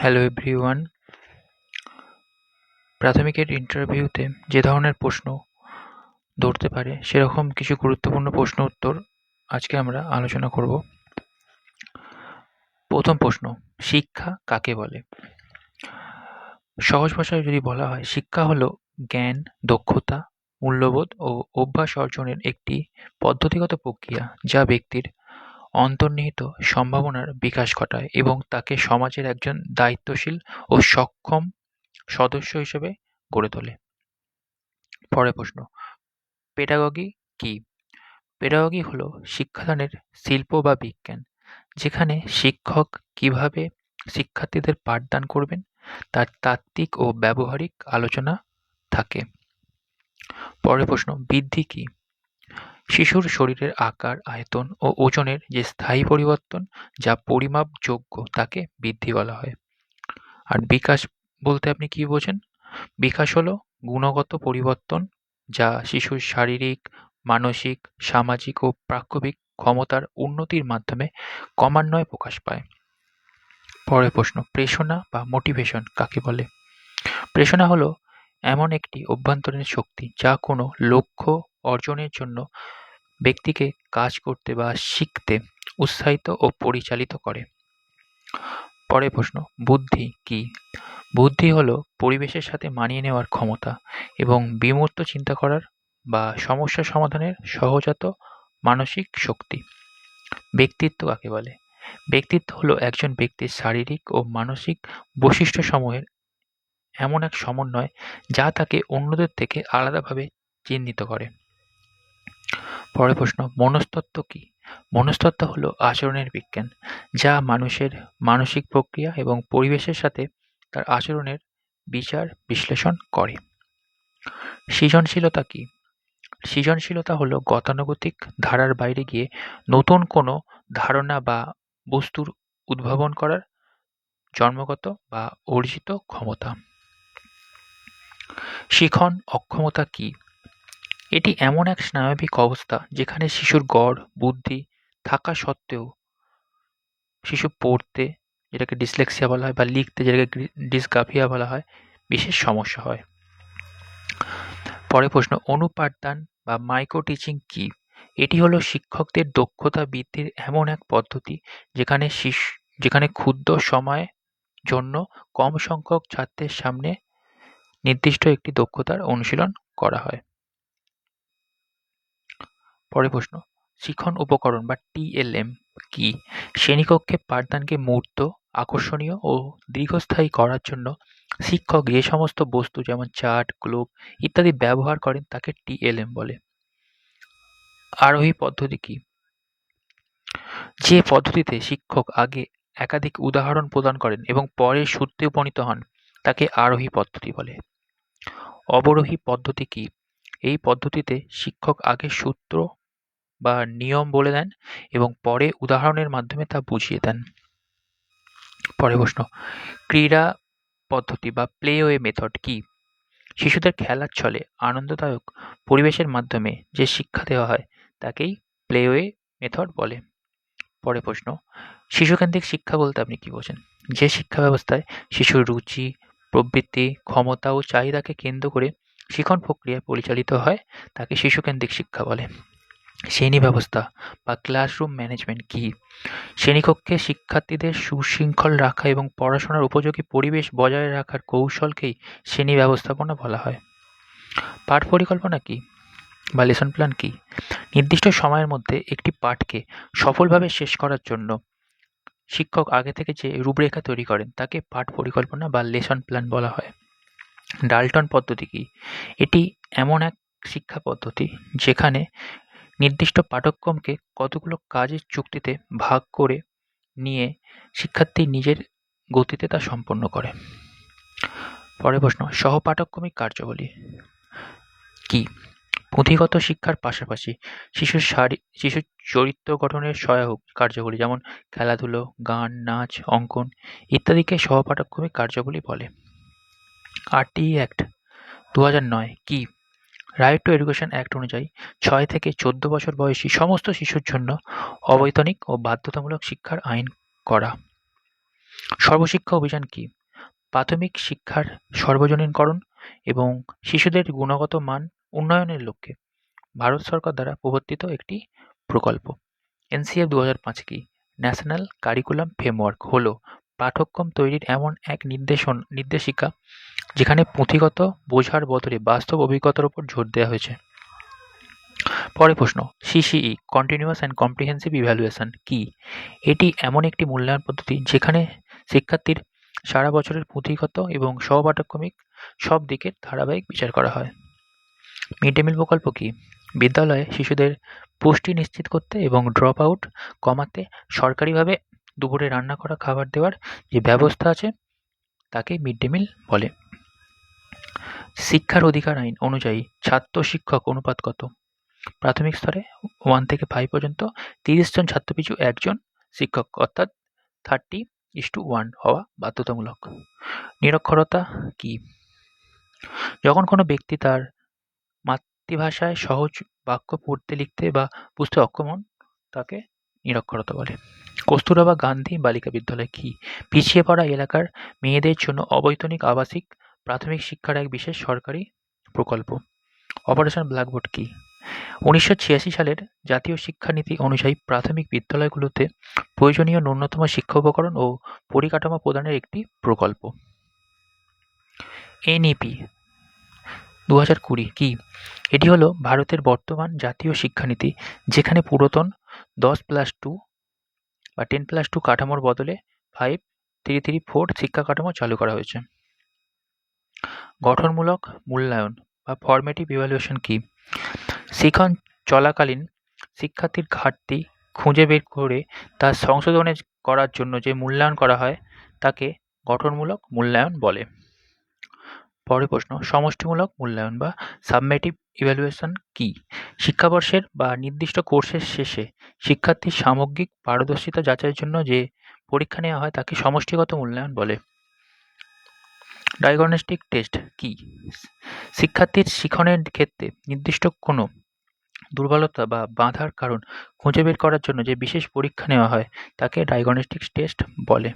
Hello everyone. প্রাথমিকের ইন্টারভিউতে যে ধরনের প্রশ্ন ধরতে পারে সেরকম কিছু গুরুত্বপূর্ণ প্রশ্ন উত্তর আজকে আমরা আলোচনা করব। প্রথম প্রশ্ন, শিক্ষা কাকে বলে? সহজ ভাষায় যদি বলা হয়, শিক্ষা হলো জ্ঞান, দক্ষতা, মূল্যবোধ ও অভ্যাস অর্জনের একটি পদ্ধতিগত প্রক্রিয়া যা ব্যক্তির অন্তর্নিহিত সম্ভাবনার বিকাশ ঘটায় এবং তাকে সমাজের একজন দায়িত্বশীল ও সক্ষম সদস্য হিসেবে গড়ে তোলে। পরের প্রশ্ন, পেডাগগি কি? পেডাগগি হলো শিক্ষাদানের শিল্প বা বিজ্ঞান, যেখানে শিক্ষক কিভাবে শিক্ষার্থীদের পাঠদান করবেন তার তাত্ত্বিক ও ব্যবহারিক আলোচনা থাকে। পরের প্রশ্ন, বৃদ্ধি কি? শিশুর শরীরের আকার, আয়তন ও ওজনের যে স্থায়ী পরিবর্তন যা পরিমাপযোগ্য তাকে বৃদ্ধি বলা হয়। আর বিকাশ বলতে আপনি কি বোঝেন? বিকাশ হলো গুণগত পরিবর্তন যা শিশুর শারীরিক, মানসিক, সামাজিক ও প্রাক্কবিক ক্ষমতার উন্নতির মাধ্যমে ক্রমান্বয়ে প্রকাশ পায়। পরের প্রশ্ন, প্রেরণা বা মোটিভেশন কাকে বলে? প্রেরণা হলো এমন একটি অভ্যন্তরীণ শক্তি যা কোনো লক্ষ্য অর্জনের জন্য ব্যক্তিকে কাজ করতে বা শিখতে উৎসাহিত ও পরিচালিত করে। পরের প্রশ্ন, বুদ্ধি কি? বুদ্ধি হলো পরিবেশের সাথে মানিয়ে নেওয়ার ক্ষমতা এবং বিমূর্ত চিন্তা করার বা সমস্যা সমাধানের সহজাত মানসিক শক্তি। ব্যক্তিত্ব কাকে বলে? ব্যক্তিত্ব হলো একজন ব্যক্তির শারীরিক ও মানসিক বৈশিষ্ট্যসমূহের এমন এক সমন্বয় যা তাকে অন্যদের থেকে আলাদাভাবে চিহ্নিত করে। পরের প্রশ্ন, মনস্তত্ত্ব কি? মনস্তত্ত্ব হলো আচরণের বিজ্ঞান যা মানুষের মানসিক প্রক্রিয়া এবং পরিবেশের সাথে তার আচরণের বিচার বিশ্লেষণ করে। সৃজনশীলতা কি? সৃজনশীলতা হলো গতানুগতিক ধারার বাইরে গিয়ে নতুন কোনো ধারণা বা বস্তুর উদ্ভাবন করার জন্মগত বা অর্জিত ক্ষমতা। শিখন অক্ষমতা কি? এটি এমন এক স্নায়বিক অবস্থা যেখানে শিশুর গড় বুদ্ধি থাকা সত্ত্বেও শিশু পড়তে, যেটাকে ডিসলেক্সিয়া বলা হয়, বা লিখতে, যেটাকে ডিসগ্রাফিয়া বলা হয়, বিশেষ সমস্যা হয়। পরের প্রশ্ন, অনুপাঠদান বা মাইক্রো টিচিং কি? এটি হলো শিক্ষকদের দক্ষতা বৃদ্ধির এমন এক পদ্ধতি যেখানে ক্ষুদ্র সময়ের জন্য কম সংখ্যক ছাত্রের সামনে নির্দিষ্ট একটি দক্ষতার অনুশীলন করা হয়। পরের প্রশ্ন, শিখন উপকরণ বা টিএলএম কি? শ্রেণীকক্ষে পাঠদানকে মূর্ত, আকর্ষণীয় ও দীর্ঘস্থায়ী করার জন্য শিক্ষক যে সমস্ত বস্তু যেমন চার্ট, গ্লোব ইত্যাদি ব্যবহার করেন তাকে টিএলএম বলে। আরোহী পদ্ধতি কি? যে পদ্ধতিতে শিক্ষক আগে একাধিক উদাহরণ প্রদান করেন এবং পরে সূত্রে উপনীত হন তাকে আরোহী পদ্ধতি বলে। অবরোহী পদ্ধতি কি? এই পদ্ধতিতে শিক্ষক আগে সূত্র বা নিয়ম বলে দেন এবং পরে উদাহরণের মাধ্যমে তা বুঝিয়ে দেন। পরের প্রশ্ন, ক্রীড়া পদ্ধতি বা প্লেওয়ে মেথড কি? শিশুদের খেলার ছলে আনন্দদায়ক পরিবেশের মাধ্যমে যে শিক্ষা দেওয়া হয় তাকেই প্লেওয়ে মেথড বলে। পরের প্রশ্ন, শিশুকেন্দ্রিক শিক্ষা বলতে আপনি কি বোঝেন? যে শিক্ষা ব্যবস্থায় শিশুর রুচি, প্রবৃত্তি, ক্ষমতা ও চাহিদাকে কেন্দ্র করে শিক্ষণ প্রক্রিয়া পরিচালিত হয় তাকে শিশুকেন্দ্রিক শিক্ষা বলে। শ্রেণী ব্যবস্থা বা ক্লাসরুম ম্যানেজমেন্ট কি? শ্রেণীকক্ষে শিক্ষার্থীদের সুশৃঙ্খল রাখা এবং পড়াশোনার উপযোগী পরিবেশ বজায় রাখার কৌশলকেই শ্রেণী ব্যবস্থাপনা বলা হয়। পাঠ পরিকল্পনা কি বা লেসন প্ল্যান কি? নির্দিষ্ট সময়ের মধ্যে একটি পাঠকে সফলভাবে শেষ করার জন্য শিক্ষক আগে থেকে যে রূপরেখা তৈরি করেন তাকে পাঠ পরিকল্পনা বা লেসন প্ল্যান বলা হয়। ডাল্টন পদ্ধতি কি? এটি এমন এক শিক্ষা পদ্ধতি যেখানে নির্দিষ্ট পাঠ্যক্রমকে কতগুলো কাজের চুক্তিতে ভাগ করে নিয়ে শিক্ষার্থী নিজের গতিতে তা সম্পন্ন করে। পরের প্রশ্ন, সহপাঠক্রমিক কার্যাবলী কি? পুঁথিগত শিক্ষার পাশাপাশি শিশুর চরিত্র গঠনের সহায়ক কার্যাবলী যেমন খেলাধুলো, গান, নাচ, অঙ্কন ইত্যাদিকে সহপাঠক্রমিক কার্যাবলী বলে। আরটিই অ্যাক্ট 2009 কি? রাইট টু এডুকেশন অ্যাক্ট অনুযায়ী 6 থেকে 14 বছর বয়সী সমস্ত শিশুর জন্য অবৈতনিক ও বাধ্যতামূলক শিক্ষার আইন করা। সর্বশিক্ষা অভিযান কি? প্রাথমিক শিক্ষার সর্বজনীনকরণ এবং শিশুদের গুণগত মান উন্নয়নের লক্ষ্যে ভারত সরকার দ্বারা প্রবর্তিত একটি প্রকল্প। এনসিএফ 2005 কি? ন্যাশনাল কারিকুলাম ফ্রেমওয়ার্ক হলো পাঠ্যক্রম তৈরির এমন এক নির্দেশিকা যেখানে পুঁথিগত বোঝার বদলে বাস্তব অভিজ্ঞতার উপর জোর দেওয়া হয়েছে। পরের প্রশ্ন, CCE continuous and comprehensive evaluation কি? এটি এমন একটি মূল্যায়ন পদ্ধতি যেখানে শিক্ষার্থীর সারা বছরের পুঁথিগত এবং সহপাঠক্রমিক সব দিকের ধারাবাহিক বিচার করা হয়। মিড ডে মিল প্রকল্প কি? বিদ্যালয়ে শিশুদের পুষ্টি নিশ্চিত করতে এবং ড্রপ আউট কমাতে সরকারিভাবে দুপুরে রান্না করা খাবার দেওয়ার যে ব্যবস্থা আছে তাকে মিড ডে মিল বলে। শিক্ষার অধিকার আইন অনুযায়ী ছাত্র শিক্ষক অনুপাত কত? প্রাথমিক স্তরে 1 থেকে 5 পর্যন্ত 30 জন ছাত্র পিছু একজন শিক্ষক, অর্থাৎ 30:1 হওয়া বাধ্যতামূলক। নিরক্ষরতা কি? যখন কোনো ব্যক্তি তার মাতৃভাষায় সহজ বাক্য পড়তে, লিখতে বা বুঝতে অক্ষম হন তাকে নিরক্ষরতা বলে। কস্তুরবা গান্ধী বালিকা বিদ্যালয় কি? পিছিয়ে পড়া এলাকার মেয়েদের জন্য অবৈতনিক আবাসিক প্রাথমিক শিক্ষার এক বিশেষ সরকারি প্রকল্প। অপারেশন ব্ল্যাকবোর্ড কি? 1986 সালের জাতীয় শিক্ষানীতি অনুযায়ী প্রাথমিক বিদ্যালয়গুলোতে প্রয়োজনীয় ন্যূনতম শিক্ষা উপকরণ ও পরিকাঠামো প্রদানের একটি প্রকল্প। এনইপি 2020 কি? এটি হলো ভারতের বর্তমান জাতীয় শিক্ষানীতি যেখানে পুরাতন 10+2 বা 10+2 কাঠামোর বদলে 5-3-3-4 শিক্ষা কাঠামো চালু করা হয়েছে। গঠনমূলক মূল্যায়ন বা ফরমেটিভ ইভ্যালুয়েশন কি? শিখন চলাকালীন শিক্ষার্থীর ঘাটতি খুঁজে বের করে তা সংশোধন করার জন্য যে মূল্যায়ন করা হয় তাকে গঠনমূলক মূল্যায়ন বলে। পরের প্রশ্ন, সমষ্টিমূলক মূল্যায়ন বা সাবমেটিভ ইভ্যালুয়েশন কি? শিক্ষাবর্ষের বা নির্দিষ্ট কোর্সের শেষে শিক্ষার্থীর সামগ্রিক পারদর্শিতা যাচাইয়ের জন্য যে পরীক্ষা নেওয়া হয় তাকে সমষ্টিগত মূল্যায়ন বলে। ডায়াগনস্টিক টেস্ট কি? শিক্ষার্থীর শিখনের ক্ষেত্রে নির্দিষ্ট কোনো দুর্বলতা বা বাধার কারণ খুঁজে বের করার জন্য যে বিশেষ পরীক্ষা নেওয়া হয় তাকে ডায়াগনস্টিক টেস্ট বলে।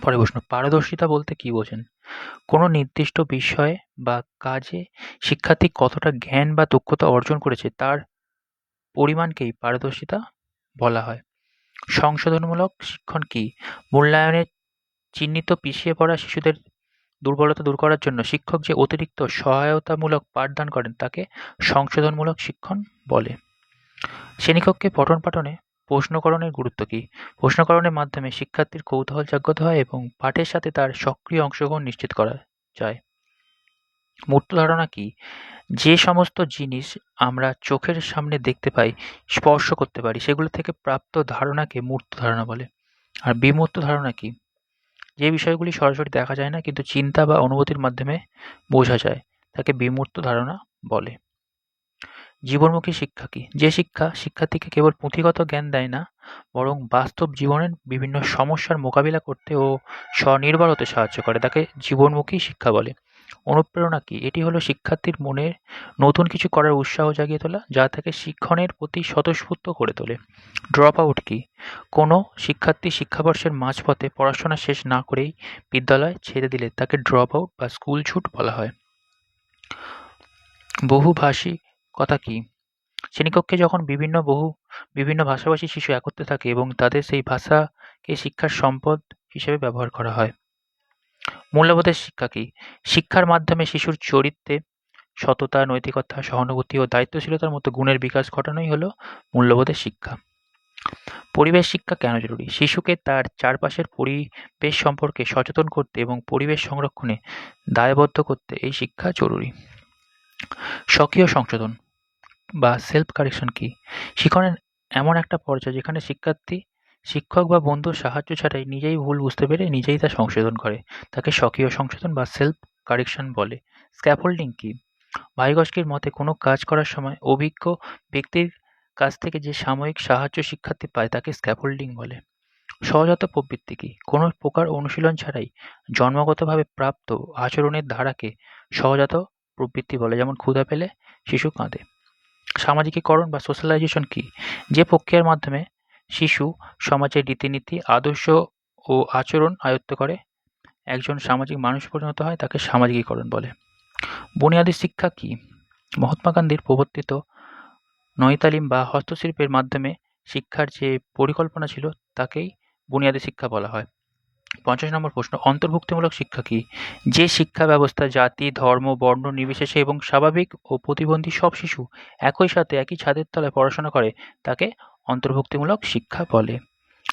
পরের প্রশ্ন, পারদর্শিতা বলতে কি বোঝেন? কোনো নির্দিষ্ট বিষয়ে বা কাজে শিক্ষার্থী কতটা জ্ঞান বা দক্ষতা অর্জন করেছে তার পরিমাণকেই পারদর্শিতা বলা হয়। সংশোধনমূলক শিক্ষণ কি? মূল্যায়নে চিহ্নিত পিছিয়ে পড়া শিশুদের দুর্বলতা দূর করার জন্য শিক্ষক যে অতিরিক্ত সহায়তামূলক পাঠদান করেন তাকে সংশোধনমূলক শিক্ষণ বলে। শ্রেণীকক্ষে পঠন পাঠনে প্রশ্নকরণের গুরুত্ব কি? প্রশ্নকরণের মাধ্যমে শিক্ষার্থীর কৌতূহল জাগ্রত হয় এবং পাঠের সাথে তার সক্রিয় অংশগ্রহণ নিশ্চিত করা যায়। মূর্ত ধারণা কি? যে সমস্ত জিনিস আমরা চোখের সামনে দেখতে পাই, স্পর্শ করতে পারি, সেগুলো থেকে প্রাপ্ত ধারণাকে মূর্ত ধারণা বলে। আর বিমূর্ত ধারণা কি? যে বিষয়গুলি সরাসরি দেখা যায় না কিন্তু চিন্তা বা অনুভূতির মাধ্যমে বোঝা যায় তাকে বিমূর্ত ধারণা বলে। জীবনমুখী শিক্ষা কি? যে শিক্ষা শিক্ষার্থীকে কেবল পুঁথিগত জ্ঞান দেয় না বরং বাস্তব জীবনের বিভিন্ন সমস্যার মোকাবিলা করতে ও স্বনির্ভর হতে সাহায্য করে তাকে জীবনমুখী শিক্ষা বলে। অনুপ্রেরণা কি? এটি হলো শিক্ষার্থীর মনে নতুন কিছু করার উৎসাহ জাগিয়ে তোলা যা তাকে শিক্ষণের প্রতি স্বতঃস্ফূর্ত করে তোলে। ড্রপ আউট কি? কোনো শিক্ষার্থী শিক্ষাবর্ষের মাঝপথে পড়াশোনা শেষ না করেই বিদ্যালয় ছেড়ে দিলে তাকে ড্রপ আউট বা স্কুল ছুট বলা হয়। বহুভাষিকতা কি? শ্রেণীকক্ষে যখন বিভিন্ন ভাষাভাষী শিশু একত্রে থাকে এবং তাদের সেই ভাষাকে শিক্ষার সম্পদ হিসেবে ব্যবহার করা হয়। মূল্যবোধের শিক্ষা কি? শিক্ষার মাধ্যমে শিশুর চরিত্রে সততা, নৈতিকতা, সহানুভূতি ও দায়িত্বশীলতার মতো গুণের বিকাশ ঘটানোই হলো মূল্যবোধের শিক্ষা। পরিবেশ শিক্ষা কেন জরুরি? শিশুকে তার চারপাশের পরিবেশ সম্পর্কে সচেতন করতে এবং পরিবেশ সংরক্ষণে দায়বদ্ধ করতে এই শিক্ষা জরুরি। স্বকীয় সংশোধন বা সেলফ কারেকশন কি? শিক্ষণের এমন একটা পর্যায় যেখানে শিক্ষার্থী শিক্ষক বা বন্ধুর সাহায্য ছাড়াই নিজেই ভুল বুঝতে পেরে নিজেই তা সংশোধন করে তাকে স্বকীয় সংশোধন বা সেলফ কারেকশন বলে। স্ক্যাফোল্ডিং কি? ভাইগস্কির মতে কোনো কাজ করার সময় অভিজ্ঞ ব্যক্তির কাছ থেকে যে সাময়িক সাহায্য শিক্ষার্থী পায় তাকে স্ক্যাফোল্ডিং বলে। সহজাত প্রবৃত্তি কি? কোনো প্রকার অনুশীলন ছাড়াই জন্মগতভাবে প্রাপ্ত আচরণের ধারাকে সহজাত প্রবৃত্তি বলে, যেমন ক্ষুধা পেলে শিশু কাঁদে। সামাজিকীকরণ বা সোশ্যালাইজেশন কি? যে প্রক্রিয়ার মাধ্যমে শিশু সমাজের রীতিনীতি, আদর্শ ও আচরণ আয়ত্ত করে একজন সামাজিক মানুষ পরিণত হয় তাকে সামাজিকীকরণ বলে। বুনিয়াদী শিক্ষা কি? মহাত্মা গান্ধীর প্রবর্তিত নৈতালিম বা হস্তশিল্পের মাধ্যমে শিক্ষার যে পরিকল্পনা ছিল তাকেই বুনিয়াদী শিক্ষা বলা হয়। ৫০ নম্বর প্রশ্ন, অন্তর্ভুক্তিমূলক শিক্ষা কি? যে শিক্ষা ব্যবস্থা জাতি, ধর্ম, বর্ণ নির্বিশেষে এবং স্বাভাবিক ও প্রতিবন্ধী সব শিশু একই সাথে একই ছাদের তলায় পড়াশোনা করে তাকে অন্তর্ভুক্তিমূলক শিক্ষা বলে।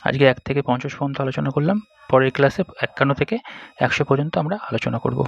আজকে ১ থেকে ৫০ পর্যন্ত আলোচনা করলাম। পরের ক্লাসে ৫১ থেকে ১০০ পর্যন্ত আমরা আলোচনা করব।